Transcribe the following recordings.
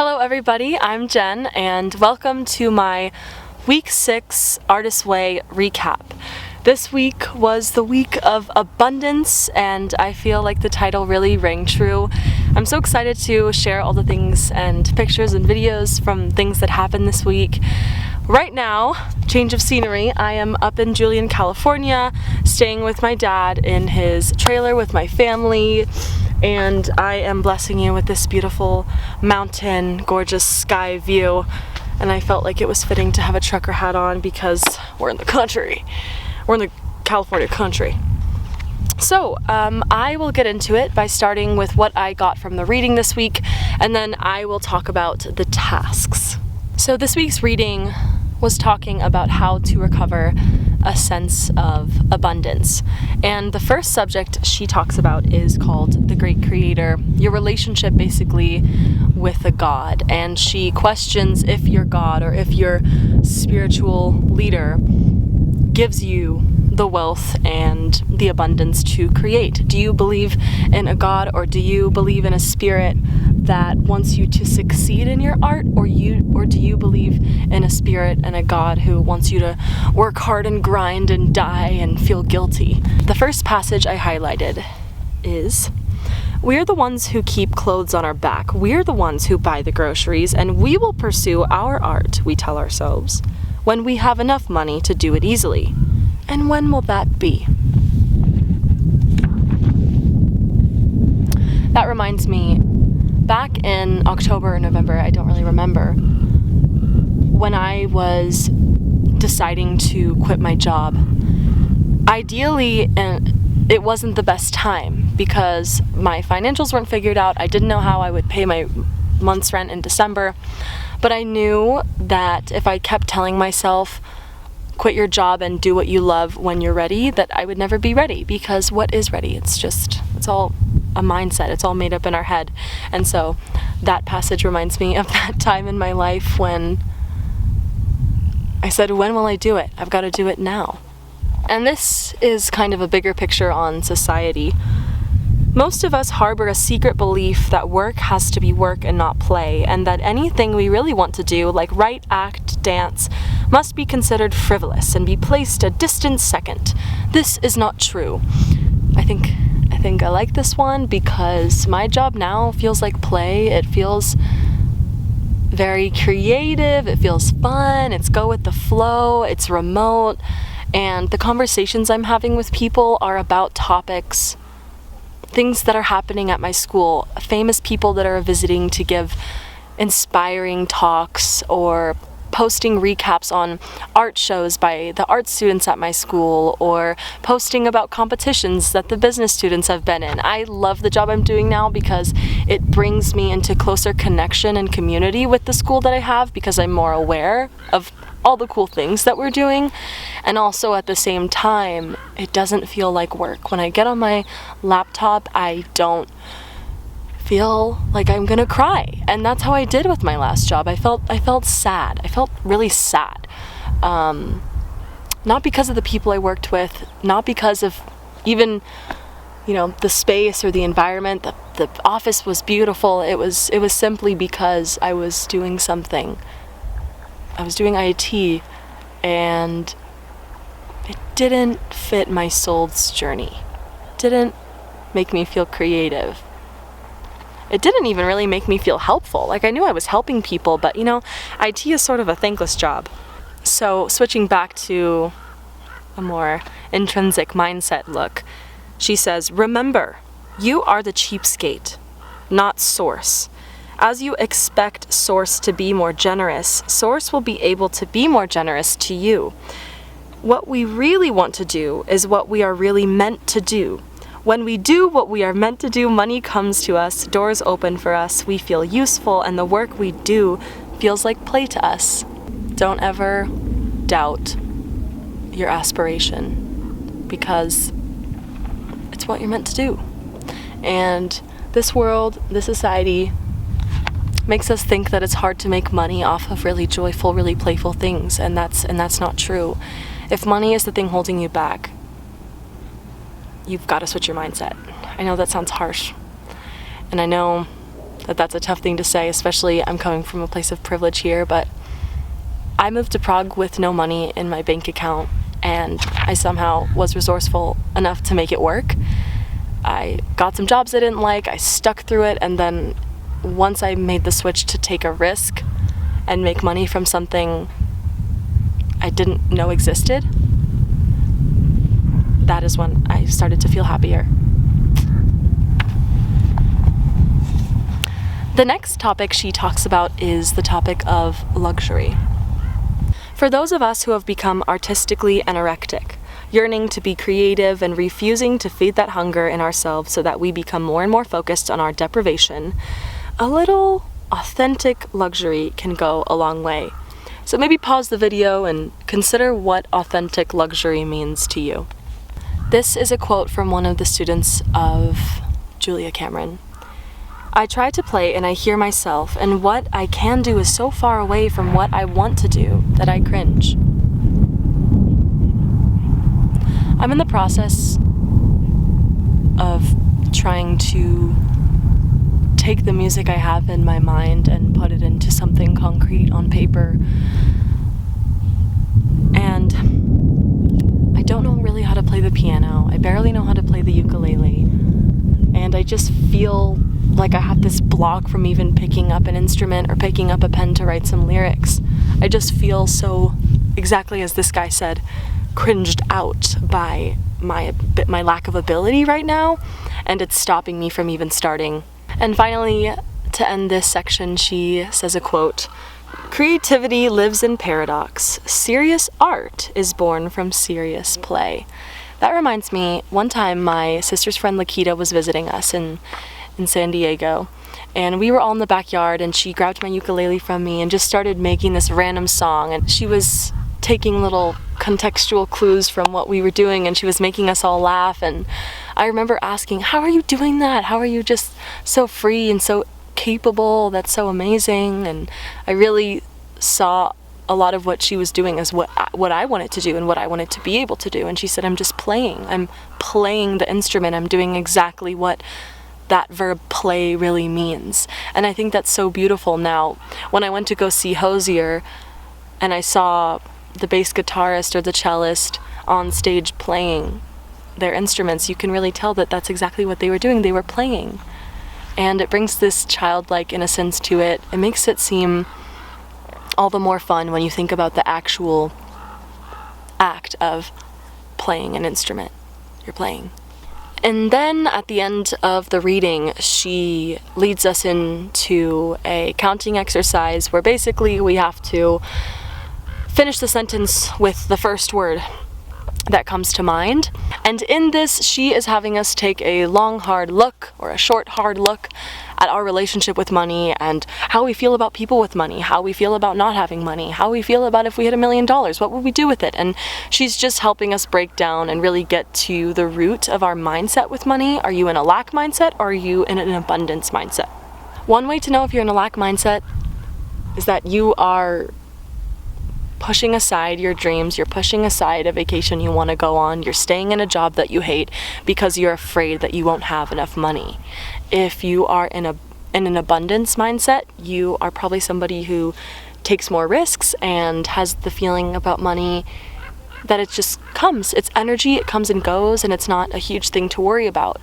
Hello everybody, I'm Jen and welcome to my Week 6 Artist Way recap. This week was the week of abundance and I feel like the title really rang true. I'm so excited to share all the things and pictures and videos from things that happened this week. Right now, change of scenery, I am up in Julian, California, staying with my dad in his trailer with my family, and I am blessing you with this beautiful mountain, gorgeous sky view, and I felt like it was fitting to have a trucker hat on because we're in the country. We're in the California country. So, I will get into it by starting with what I got from the reading this week, and then I will talk about the tasks. So this week's reading was talking about how to recover a sense of abundance. And the first subject she talks about is called the Great Creator, your relationship basically with a God. And she questions if your God or if your spiritual leader gives you the wealth and the abundance to create. Do you believe in a God, or do you believe in a spirit that wants you to succeed in your art, or do you believe in a spirit and a God who wants you to work hard and grind and die and feel guilty? The first passage I highlighted is, we're the ones who keep clothes on our back. We're the ones who buy the groceries, and we will pursue our art, we tell ourselves, when we have enough money to do it easily. And when will that be? That reminds me, back in October or November, I don't really remember, when I was deciding to quit my job, ideally, it wasn't the best time because my financials weren't figured out. I didn't know how I would pay my month's rent in December, but I knew that if I kept telling myself, quit your job and do what you love when you're ready, that I would never be ready, because what is ready? It's all a mindset. It's all made up in our head. And so that passage reminds me of that time in my life when I said, when will I do it? I've got to do it now. And this is kind of a bigger picture on society. Most of us harbor a secret belief that work has to be work and not play, and that anything we really want to do, like write, act, dance, must be considered frivolous and be placed a distant second. This is not true. I think I like this one because my job now feels like play. It feels very creative. It feels fun. It's go with the flow. It's remote. And the conversations I'm having with people are about topics, things that are happening at my school, famous people that are visiting to give inspiring talks, or posting recaps on art shows by the art students at my school, or posting about competitions that the business students have been in. I love the job I'm doing now because it brings me into closer connection and community with the school that I have, because I'm more aware of all the cool things that we're doing. And also at the same time, it doesn't feel like work. When I get on my laptop, I don't feel like I'm gonna cry. And that's how I did with my last job. I felt sad. I felt really sad. Not because of the people I worked with, not because of even, the space or the environment. The office was beautiful. It was simply because I was doing something. I was doing IT, and it didn't fit my soul's journey. It didn't make me feel creative. It didn't even really make me feel helpful. Like, I knew I was helping people, but IT is sort of a thankless job. So switching back to a more intrinsic mindset look, she says, remember, you are the cheapskate, not Source. As you expect Source to be more generous, Source will be able to be more generous to you. What we really want to do is what we are really meant to do. When we do what we are meant to do, money comes to us, doors open for us, we feel useful, and the work we do feels like play to us. Don't ever doubt your aspiration, because it's what you're meant to do. And this world, this society, makes us think that it's hard to make money off of really joyful, really playful things, and that's not true. If money is the thing holding you back, you've got to switch your mindset. I know that sounds harsh, and I know that that's a tough thing to say, especially I'm coming from a place of privilege here, but I moved to Prague with no money in my bank account, and I somehow was resourceful enough to make it work. I got some jobs I didn't like, I stuck through it, and then once I made the switch to take a risk and make money from something I didn't know existed, that is when I started to feel happier. The next topic she talks about is the topic of luxury. For those of us who have become artistically anorectic, yearning to be creative and refusing to feed that hunger in ourselves so that we become more and more focused on our deprivation, a little authentic luxury can go a long way. So maybe pause the video and consider what authentic luxury means to you. This is a quote from one of the students of Julia Cameron. I try to play and I hear myself, and what I can do is so far away from what I want to do that I cringe. I'm in the process of trying to take the music I have in my mind and put it into something concrete on paper. And I don't know really how to play the piano. I barely know how to play the ukulele. And I just feel like I have this block from even picking up an instrument or picking up a pen to write some lyrics. I just feel so, exactly as this guy said, cringed out by my lack of ability right now, and it's stopping me from even starting. And finally, to end this section, she says a quote, "Creativity lives in paradox. Serious art is born from serious play." That reminds me, one time my sister's friend Lakita was visiting us in San Diego, and we were all in the backyard, and she grabbed my ukulele from me and just started making this random song, and she was taking little contextual clues from what we were doing, and she was making us all laugh. And I remember asking, how are you doing that? How are you just so free and so capable? That's so amazing. And I really saw a lot of what she was doing as what I wanted to do and what I wanted to be able to do. And she said, I'm just playing. I'm playing the instrument. I'm doing exactly what that verb play really means. And I think that's so beautiful now. When I went to go see Hozier and I saw the bass guitarist or the cellist on stage playing their instruments, you can really tell that that's exactly what they were doing. They were playing. And it brings this childlike innocence to it. It makes it seem all the more fun when you think about the actual act of playing an instrument. You're playing. And then at the end of the reading, she leads us into a counting exercise where basically we have to finish the sentence with the first word that comes to mind. And in this, she is having us take a long, hard look, or a short, hard look, at our relationship with money and how we feel about people with money, how we feel about not having money, how we feel about if we hit $1 million, what would we do with it? And she's just helping us break down and really get to the root of our mindset with money. Are you in a lack mindset, or are you in an abundance mindset? One way to know if you're in a lack mindset is that you are pushing aside your dreams, you're pushing aside a vacation you want to go on, you're staying in a job that you hate because you're afraid that you won't have enough money. If you are in an abundance mindset, you are probably somebody who takes more risks and has the feeling about money that it just comes. It's energy, it comes and goes, and it's not a huge thing to worry about.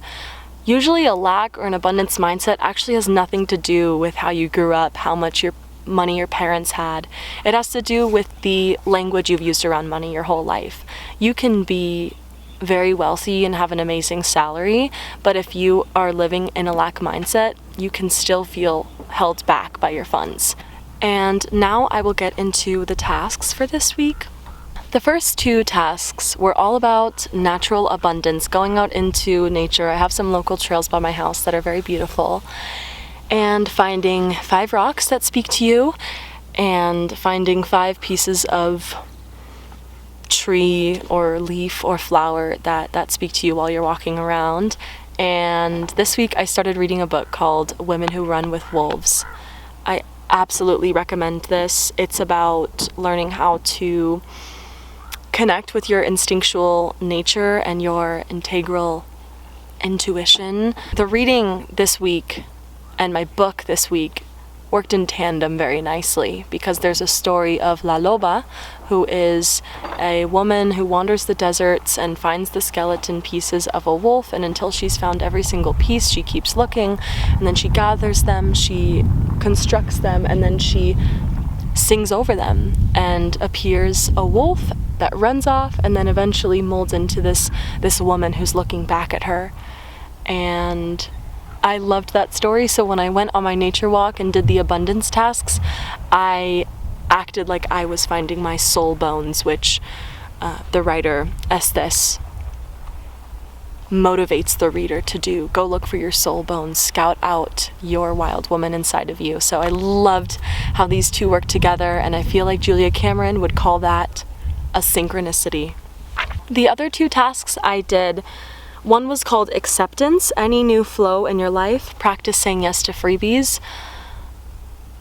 Usually a lack or an abundance mindset actually has nothing to do with how you grew up, how much money your parents had. It has to do with the language you've used around money your whole life. You can be very wealthy and have an amazing salary, but if you are living in a lack mindset, you can still feel held back by your funds. And now I will get into the tasks for this week. The first 2 tasks were all about natural abundance, going out into nature. I have some local trails by my house that are very beautiful, and finding 5 rocks that speak to you, and finding 5 pieces of tree or leaf or flower that speak to you while you're walking around. And this week I started reading a book called Women Who Run with Wolves. I absolutely recommend this. It's about learning how to connect with your instinctual nature and your integral intuition. The reading this week and my book this week worked in tandem very nicely, because there's a story of La Loba, who is a woman who wanders the deserts and finds the skeleton pieces of a wolf, and until she's found every single piece, she keeps looking, and then she gathers them, she constructs them, and then she sings over them, and appears a wolf that runs off and then eventually molds into this woman who's looking back at her. And I loved that story, so when I went on my nature walk and did the abundance tasks, I acted like I was finding my soul bones, which the writer Estes motivates the reader to do. Go look for your soul bones, scout out your wild woman inside of you. So I loved how these two work together, and I feel like Julia Cameron would call that a synchronicity. The other two tasks I did, one was called Acceptance, Any New Flow in Your Life, Practice Saying Yes to Freebies.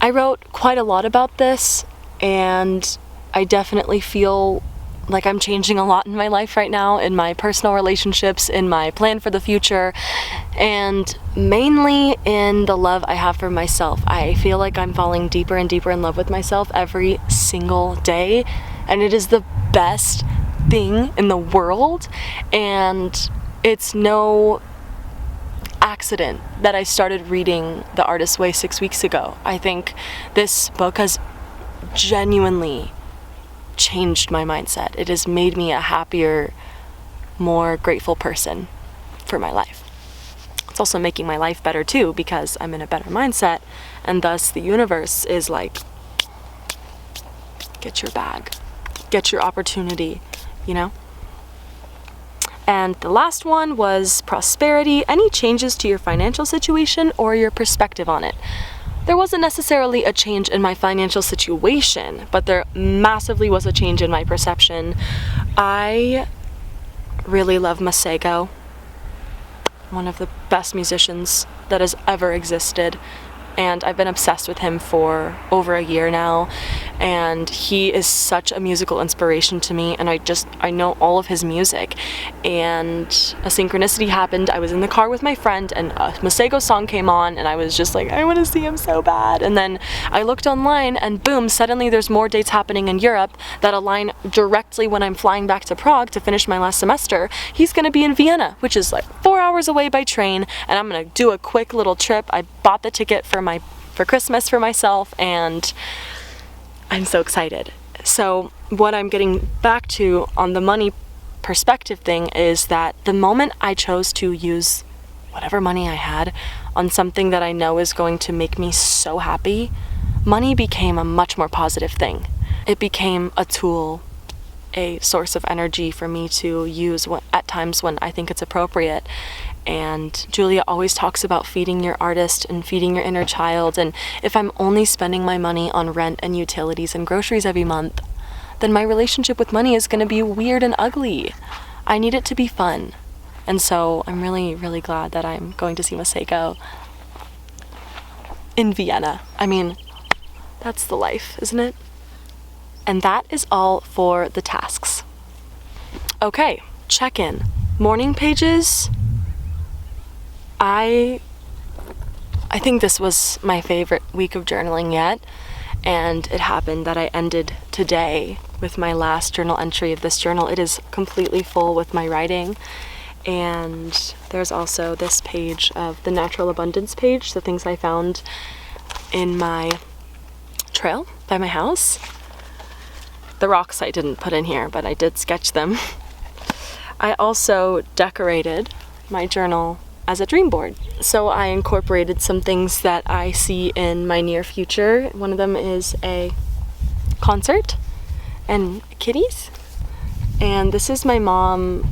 I wrote quite a lot about this, and I definitely feel like I'm changing a lot in my life right now, in my personal relationships, in my plan for the future, and mainly in the love I have for myself. I feel like I'm falling deeper and deeper in love with myself every single day, and it is the best thing in the world, and it's no accident that I started reading The Artist's Way 6 weeks ago. I think this book has genuinely changed my mindset. It has made me a happier, more grateful person for my life. It's also making my life better too, because I'm in a better mindset, and thus the universe is like, get your bag, get your opportunity, you know? And the last one was prosperity, any changes to your financial situation or your perspective on it. There wasn't necessarily a change in my financial situation, but there massively was a change in my perception. I really love Masego, one of the best musicians that has ever existed, and I've been obsessed with him for over a year now, and he is such a musical inspiration to me, and I know all of his music. And a synchronicity happened. I was in the car with my friend, and a Masego song came on, and I was just like, I want to see him so bad. And then I looked online, and boom, suddenly there's more dates happening in Europe that align directly when I'm flying back to Prague to finish my last semester. He's going to be in Vienna, which is like 4 hours away by train, and I'm going to do a quick little trip. I bought the ticket for Christmas for myself, and I'm so excited. So what I'm getting back to on the money perspective thing is that the moment I chose to use whatever money I had on something that I know is going to make me so happy, money became a much more positive thing. It became a tool, a source of energy for me to use at times when I think it's appropriate. And Julia always talks about feeding your artist and feeding your inner child, and if I'm only spending my money on rent and utilities and groceries every month, then my relationship with money is going to be weird and ugly. I need it to be fun. And so I'm really, really glad that I'm going to see Masego in Vienna. I mean, that's the life, isn't it? And that is all for the tasks. Okay, check-in. Morning pages. I think this was my favorite week of journaling yet, and it happened that I ended today with my last journal entry of this journal. It is completely full with my writing, and there's also this page of the natural abundance page, the things I found in my trail by my house. The rocks I didn't put in here, but I did sketch them. I also decorated my journal as a dream board. So I incorporated some things that I see in my near future. One of them is a concert and kitties. And this is my mom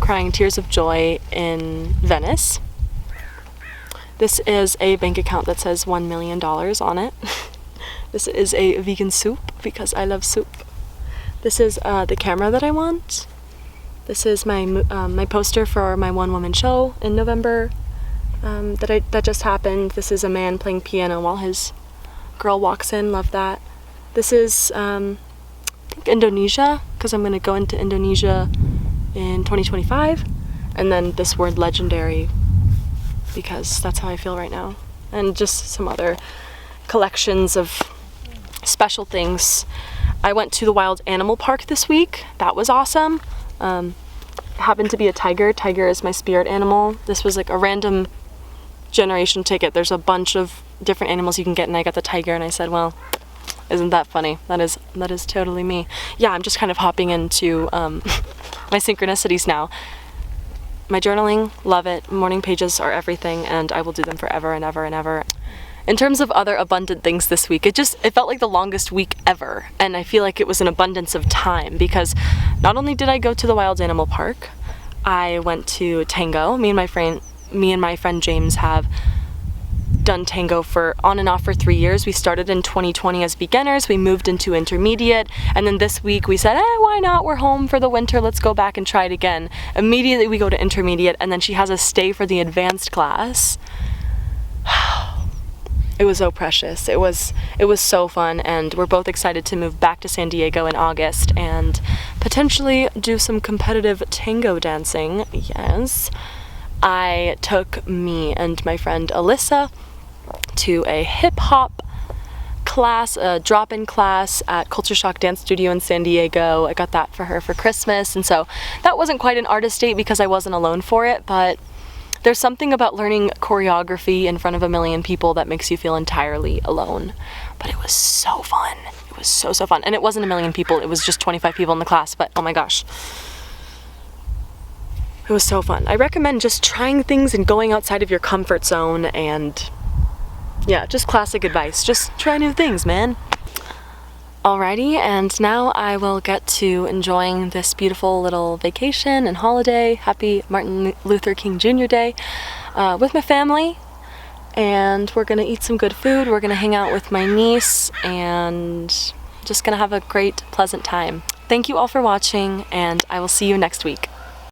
crying tears of joy in Venice. This is a bank account that says $1 million on it. This is a vegan soup because I love soup. This is the camera that I want. This is my poster for my one-woman show in November that just happened. This is a man playing piano while his girl walks in. Love that. This is I think Indonesia, because I'm going to go into Indonesia in 2025. And then this word legendary, because that's how I feel right now. and just some other collections of special things. I went to the Wild Animal Park this week. That was awesome. Happened to be a tiger. Tiger is my spirit animal. This was like a random generation ticket. There's a bunch of different animals you can get, and I got the tiger, and I said, well, isn't that funny? That is totally me. Yeah, I'm just kind of hopping into my synchronicities now. My journaling, love it. Morning pages are everything, and I will do them forever and ever and ever. In terms of other abundant things this week, it felt like the longest week ever, and I feel like it was an abundance of time because not only did I go to the Wild Animal Park, I went to tango. Me and my friend James have done tango on and off for 3 years. We started in 2020 as beginners, we moved into intermediate, and then this week we said, why not? We're home for the winter, let's go back and try it again. Immediately we go to intermediate, and then she has us stay for the advanced class. It was so precious. It was so fun, and we're both excited to move back to San Diego in August and potentially do some competitive tango dancing. Yes. I took me and my friend Alyssa to a hip-hop class, a drop-in class at Culture Shock Dance Studio in San Diego. I got that for her for Christmas, and so that wasn't quite an artist date because I wasn't alone for it, but there's something about learning choreography in front of a million people that makes you feel entirely alone. But it was so fun. It was so fun. And it wasn't a million people, it was just 25 people in the class, but oh my gosh. It was so fun. I recommend just trying things and going outside of your comfort zone, and yeah, just classic advice. Just try new things, man. Alrighty, and now I will get to enjoying this beautiful little vacation and holiday. Happy Martin Luther King Jr. Day with my family, and we're gonna eat some good food. We're gonna hang out with my niece and just gonna have a great, pleasant time. Thank you all for watching, and I will see you next week.